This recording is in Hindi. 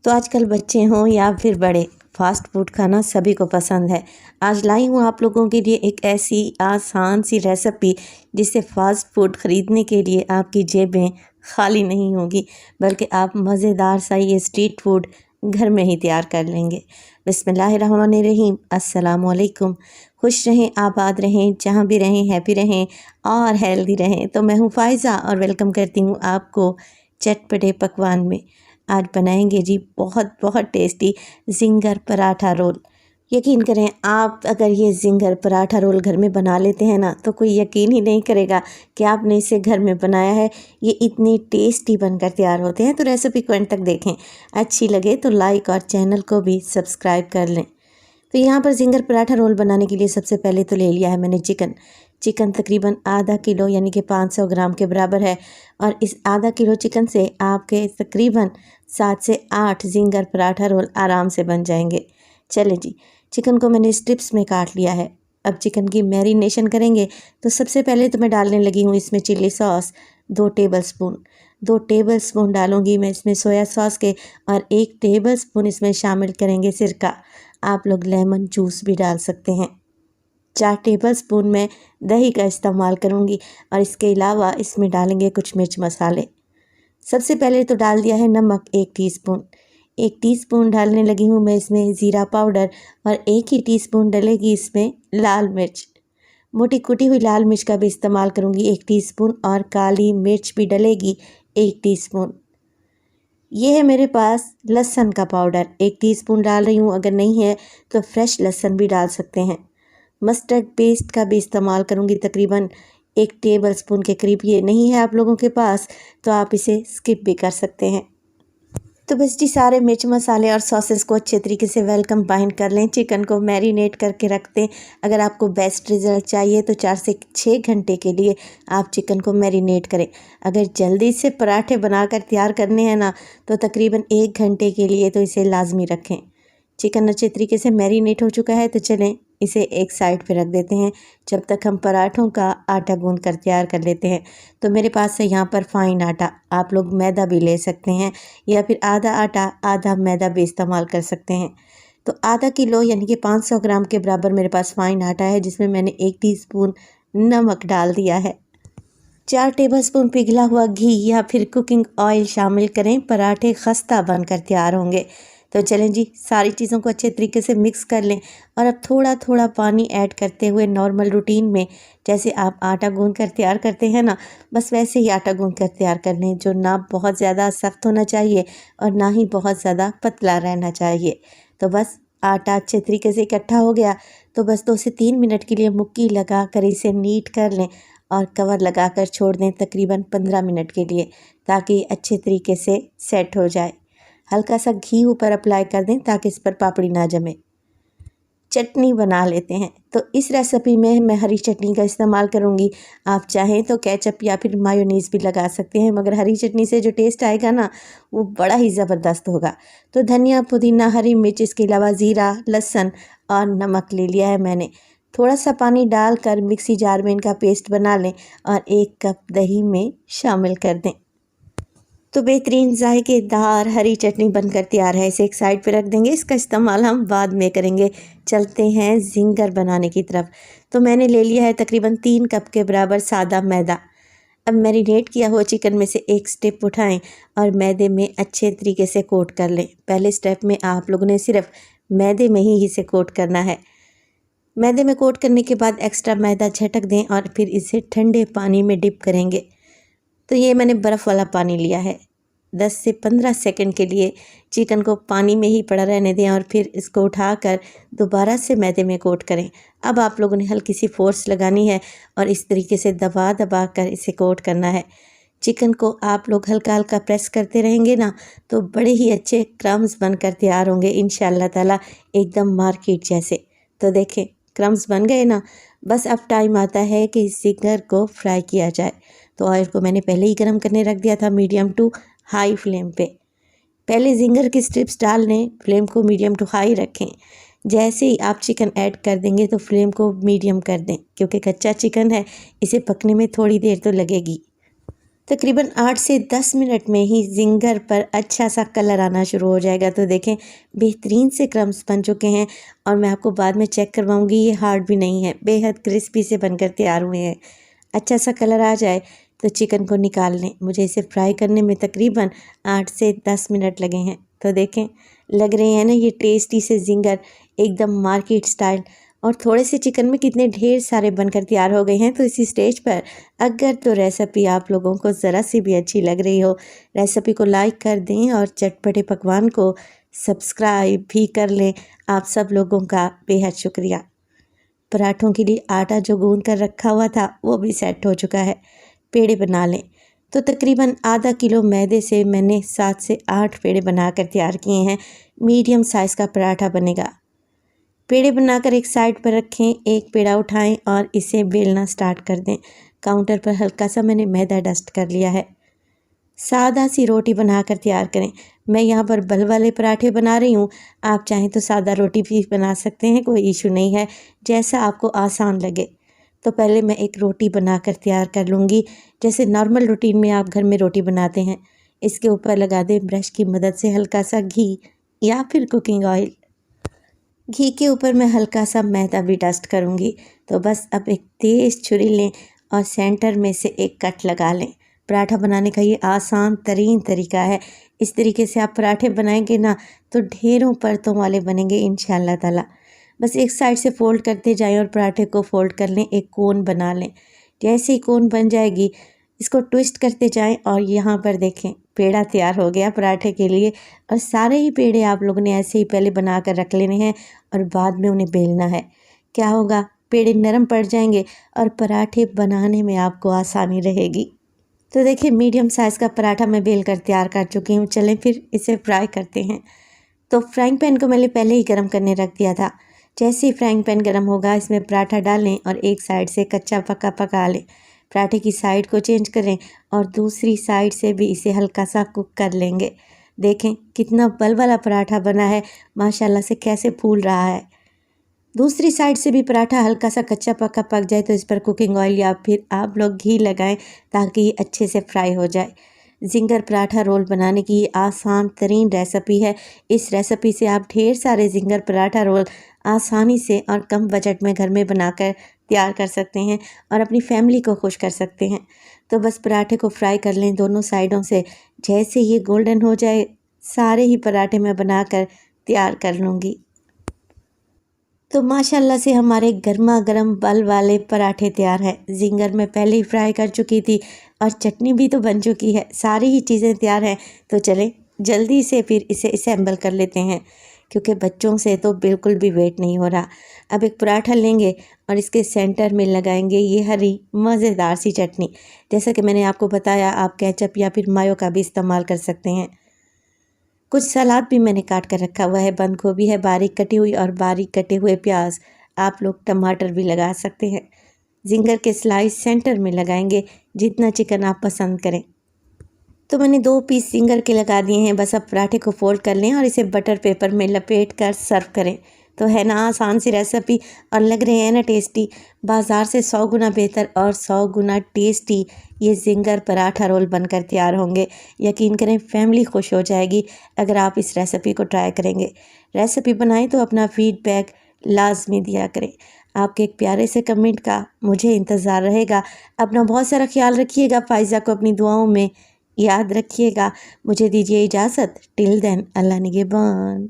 तो आजकल बच्चे हों या फिर बड़े, फ़ास्ट फूड खाना सभी को पसंद है। आज लाई हूँ आप लोगों के लिए एक ऐसी आसान सी रेसिपी जिससे फ़ास्ट फूड ख़रीदने के लिए आपकी जेबें खाली नहीं होगी, बल्कि आप मज़ेदार सा ये स्ट्रीट फूड घर में ही तैयार कर लेंगे। बिस्मिल्लाहिर्रहमानिर्रहीम, अस्सलामु अलैकुम। खुश रहें, आबाद रहें, जहाँ भी रहें हैप्पी रहें और हेल्दी रहें। तो मैं हूँ फ़ाइज़ा और वेलकम करती हूँ आपको चटपटे पकवान में। आज बनाएंगे जी बहुत बहुत टेस्टी ज़िंगर पराठा रोल। यकीन करें, आप अगर ये ज़िंगर पराठा रोल घर में बना लेते हैं ना, तो कोई यकीन ही नहीं करेगा कि आपने इसे घर में बनाया है। ये इतने टेस्टी बनकर तैयार होते हैं। तो रेसिपी को एंड तक देखें, अच्छी लगे तो लाइक और चैनल को भी सब्सक्राइब कर लें। तो यहाँ पर ज़िंगर पराठा रोल बनाने के लिए सबसे पहले तो ले लिया है मैंने चिकन तकरीबन आधा किलो यानी कि 500 ग्राम के बराबर है। और इस आधा किलो चिकन से आपके तकरीबन 7 से 8 ज़िंगर पराठा रोल आराम से बन जाएंगे। चलें जी, चिकन को मैंने स्ट्रिप्स में काट लिया है। अब चिकन की मैरिनेशन करेंगे। तो सबसे पहले तो मैं डालने लगी हूँ इसमें चिली सॉस 2 टेबलस्पून डालूँगी मैं इसमें सोया सॉस के, और 1 टेबलस्पून इसमें शामिल करेंगे सिरका। आप लोग लेमन जूस भी डाल सकते हैं। 4 टेबलस्पून मैं दही का इस्तेमाल करूँगी, और इसके अलावा इसमें डालेंगे कुछ मिर्च मसाले। सबसे पहले तो डाल दिया है नमक 1 टीस्पून डालने लगी हूँ मैं इसमें ज़ीरा पाउडर, और 1 ही टीस्पून डलेगी इसमें लाल मिर्च। मोटी कुटी हुई लाल मिर्च का भी इस्तेमाल करूँगी 1 टीस्पून, और काली मिर्च भी डलेगी 1 टीस्पून। ये है मेरे पास लहसुन का पाउडर 1 टीस्पून डाल रही हूँ। अगर नहीं है तो फ्रेश लहसुन भी डाल सकते हैं। मस्टर्ड पेस्ट का भी इस्तेमाल करूँगी तकरीबन 1 टेबलस्पून के करीब। ये नहीं है आप लोगों के पास तो आप इसे स्किप भी कर सकते हैं। तो बस जी, सारे मिर्च मसाले और सॉसेस को अच्छे तरीके से वेल कंबाइन कर लें। चिकन को मैरिनेट करके रख दें। अगर आपको बेस्ट रिज़ल्ट चाहिए तो 4 से 6 घंटे के लिए आप चिकन को मैरिनेट करें। अगर जल्दी से पराठे बनाकर तैयार करने हैं ना, तो तकरीबन 1 घंटे के लिए तो इसे लाजमी रखें। चिकन अच्छे तरीके से मैरिनेट हो चुका है, तो चलें इसे एक साइड पे रख देते हैं जब तक हम पराठों का आटा गूंद कर तैयार कर लेते हैं। तो मेरे पास है यहाँ पर फ़ाइन आटा, आप लोग मैदा भी ले सकते हैं या फिर आधा आटा आधा मैदा भी इस्तेमाल कर सकते हैं। तो आधा किलो यानी कि 500 ग्राम के बराबर मेरे पास फ़ाइन आटा है, जिसमें मैंने 1 टीस्पून नमक डाल दिया है। 4 टेबलस्पून पिघला हुआ घी या फिर कुकिंग ऑयल शामिल करें, पराठे खस्ता बनकर तैयार होंगे। तो चलें जी, सारी चीज़ों को अच्छे तरीके से मिक्स कर लें, और अब थोड़ा थोड़ा पानी ऐड करते हुए नॉर्मल रूटीन में जैसे आप आटा गूंद कर तैयार करते हैं ना, बस वैसे ही आटा गूंद कर तैयार कर लें, जो ना बहुत ज़्यादा सख्त होना चाहिए और ना ही बहुत ज़्यादा पतला रहना चाहिए। तो बस आटा अच्छे तरीके से इकट्ठा हो गया तो बस 2 से 3 मिनट के लिए मुक्की लगा कर इसे नीट कर लें, और कवर लगा कर छोड़ दें तकरीबन 15 मिनट के लिए, ताकि अच्छे तरीके से सेट हो जाए। हल्का सा घी ऊपर अप्लाई कर दें ताकि इस पर पापड़ी ना जमे। चटनी बना लेते हैं। तो इस रेसिपी में मैं हरी चटनी का इस्तेमाल करूँगी। आप चाहें तो केचप या फिर मायोनीज़ भी लगा सकते हैं, मगर हरी चटनी से जो टेस्ट आएगा ना, वो बड़ा ही ज़बरदस्त होगा। तो धनिया, पुदीना, हरी मिर्च, इसके अलावा ज़ीरा, लहसुन और नमक ले लिया है मैंने। थोड़ा सा पानी डालकर मिक्सी जार में इनका पेस्ट बना लें, और 1 कप दही में शामिल कर दें। तो बेहतरीन जायकेदार हरी चटनी बनकर तैयार है। इसे एक साइड पे रख देंगे, इसका इस्तेमाल हम बाद में करेंगे। चलते हैं ज़िंगर बनाने की तरफ। तो मैंने ले लिया है तकरीबन 3 कप के बराबर सादा मैदा। अब मैरिनेट किया हुआ चिकन में से एक स्टेप उठाएं और मैदे में अच्छे तरीके से कोट कर लें। पहले स्टेप में आप लोगों ने सिर्फ मैदे में ही इसे कोट करना है। मैदे में कोट करने के बाद एक्स्ट्रा मैदा झटक दें और फिर इसे ठंडे पानी में डिप करेंगे। तो ये मैंने बर्फ़ वाला पानी लिया है। 10 से 15 सेकंड के लिए चिकन को पानी में ही पड़ा रहने दें, और फिर इसको उठाकर दोबारा से मैदे में कोट करें। अब आप लोगों ने हल्की सी फोर्स लगानी है और इस तरीके से दबा दबा कर इसे कोट करना है। चिकन को आप लोग हल्का हल्का प्रेस करते रहेंगे ना, तो बड़े ही अच्छे क्रम्स बनकर तैयार होंगे इंशाअल्लाह ताला, एकदम मार्केट जैसे। तो देखें, क्रम्स बन गए ना। बस अब टाइम आता है कि इस ज़िंगर को फ्राई किया जाए। तो ऑयल को मैंने पहले ही गर्म करने रख दिया था मीडियम टू हाई फ्लेम पे। पहले ज़िंगर की स्ट्रिप्स डाल लें, फ्लेम को मीडियम टू हाई रखें। जैसे ही आप चिकन ऐड कर देंगे तो फ्लेम को मीडियम कर दें, क्योंकि कच्चा चिकन है, इसे पकने में थोड़ी देर तो लगेगी। तकरीबन 8 से 10 मिनट में ही ज़िंगर पर अच्छा सा कलर आना शुरू हो जाएगा। तो देखें बेहतरीन से क्रम्स बन चुके हैं और मैं आपको बाद में चेक करवाऊंगी, ये हार्ड भी नहीं है, बेहद क्रिस्पी से बनकर तैयार हुए हैं। अच्छा सा कलर आ जाए तो चिकन को निकाल लें। मुझे इसे फ्राई करने में तकरीबन 8 से 10 मिनट लगे हैं। तो देखें लग रहे हैं ना ये टेस्टी से ज़िंगर, एकदम मार्केट स्टाइल, और थोड़े से चिकन में कितने ढेर सारे बनकर तैयार हो गए हैं। तो इसी स्टेज पर अगर तो रेसिपी आप लोगों को ज़रा सी भी अच्छी लग रही हो, रेसिपी को लाइक कर दें और चटपटे पकवान को सब्सक्राइब भी कर लें। आप सब लोगों का बेहद शुक्रिया। पराठों के लिए आटा जो गूंद कर रखा हुआ था वो भी सेट हो चुका है। पेड़े बना लें। तो तकरीबन आधा किलो मैदे से मैंने 7 से 8 पेड़े बनाकर तैयार किए हैं। मीडियम साइज़ का पराठा बनेगा। पेड़े बनाकर एक साइड पर रखें, एक पेड़ा उठाएं और इसे बेलना स्टार्ट कर दें। काउंटर पर हल्का सा मैंने मैदा डस्ट कर लिया है। सादा सी रोटी बनाकर तैयार करें। मैं यहाँ पर बल वाले पराठे बना रही हूँ, आप चाहें तो सादा रोटी भी बना सकते हैं, कोई इशू नहीं है, जैसा आपको आसान लगे। तो पहले मैं एक रोटी बनाकर तैयार कर लूँगी, जैसे नॉर्मल रूटीन में आप घर में रोटी बनाते हैं। इसके ऊपर लगा दें ब्रश की मदद से हल्का सा घी या फिर कुकिंग ऑयल। घी के ऊपर मैं हल्का सा मैदा भी डस्ट करूँगी। तो बस अब एक तेज़ छुरी लें और सेंटर में से एक कट लगा लें। पराठा बनाने का ये आसान तरीन तरीका है। इस तरीके से आप पराठे बनाएंगे ना तो ढेरों परतों वाले बनेंगे इंशाअल्लाह ताला। बस एक साइड से फ़ोल्ड करते जाएं और पराठे को फ़ोल्ड कर लें, एक कोन बना लें। जैसे ही कोन बन जाएगी इसको ट्विस्ट करते जाएं और यहाँ पर देखें पेड़ा तैयार हो गया पराठे के लिए। और सारे ही पेड़े आप लोगों ने ऐसे ही पहले बना कर रख लेने हैं और बाद में उन्हें बेलना है। क्या होगा, पेड़े नरम पड़ जाएंगे और पराठे बनाने में आपको आसानी रहेगी। तो देखिए मीडियम साइज़ का पराठा मैं बेल कर तैयार कर चुकी हूँ। चलें फिर इसे फ्राई करते हैं। तो फ्राइंग पैन को मैंने पहले ही गर्म करने रख दिया था। जैसे ही फ्राइंग पैन गर्म होगा इसमें पराठा डालें और एक साइड से कच्चा पका पका लें। पराठे की साइड को चेंज करें और दूसरी साइड से भी इसे हल्का सा कुक कर लेंगे। देखें कितना बल वाला पराठा बना है, माशाल्लाह से कैसे फूल रहा है। दूसरी साइड से भी पराठा हल्का सा कच्चा पका पक जाए तो इस पर कुकिंग ऑयल या फिर आप लोग घी लगाएं ताकि ये अच्छे से फ्राई हो जाए। ज़िंगर पराठा रोल बनाने की ये आसान तरीन रेसिपी है। इस रेसिपी से आप ढेर सारे ज़िंगर पराठा रोल आसानी से और कम बजट में घर में बनाकर तैयार कर सकते हैं और अपनी फैमिली को खुश कर सकते हैं। तो बस पराठे को फ्राई कर लें दोनों साइडों से। जैसे ये गोल्डन हो जाए सारे ही पराठे मैं बनाकर तैयार कर लूँगी। तो माशाल्लाह से हमारे गर्मा गर्म बल वाले पराठे तैयार है। ज़िंगर मैं पहले ही फ्राई कर चुकी थी और चटनी भी तो बन चुकी है, सारी ही चीज़ें तैयार हैं। तो चलें जल्दी से फिर इसे असेंबल कर लेते हैं, क्योंकि बच्चों से तो बिल्कुल भी वेट नहीं हो रहा। अब एक पराठा लेंगे और इसके सेंटर में लगाएंगे ये हरी मज़ेदार सी चटनी। जैसा कि मैंने आपको बताया, आप केचप या फिर मायो का भी इस्तेमाल कर सकते हैं। कुछ सलाद भी मैंने काट कर रखा हुआ है, बंद गोभी है बारीक कटी हुई और बारीक कटे हुए प्याज। आप लोग टमाटर भी लगा सकते हैं। ज़िंगर के स्लाइस सेंटर में लगाएंगे, जितना चिकन आप पसंद करें। तो मैंने 2 पीस ज़िंगर के लगा दिए हैं। बस अब पराठे को फोल्ड कर लें और इसे बटर पेपर में लपेट कर सर्व करें। तो है ना आसान सी रेसिपी और लग रहे हैं ना टेस्टी। बाज़ार से 100 गुना बेहतर और 100 गुना टेस्टी ये ज़िंगर पराठा रोल बनकर तैयार होंगे। यकीन करें फैमिली खुश हो जाएगी अगर आप इस रेसिपी को ट्राई करेंगे। रेसिपी बनाएं तो अपना फीडबैक लाजमी दिया करें। आपके एक प्यारे से कमेंट का मुझे इंतज़ार रहेगा। अपना बहुत सारा ख्याल रखिएगा। फ़ाइज़ा को अपनी दुआओं में याद रखिएगा। मुझे दीजिए इजाज़त। टिल देन अल्लाह निगहबान।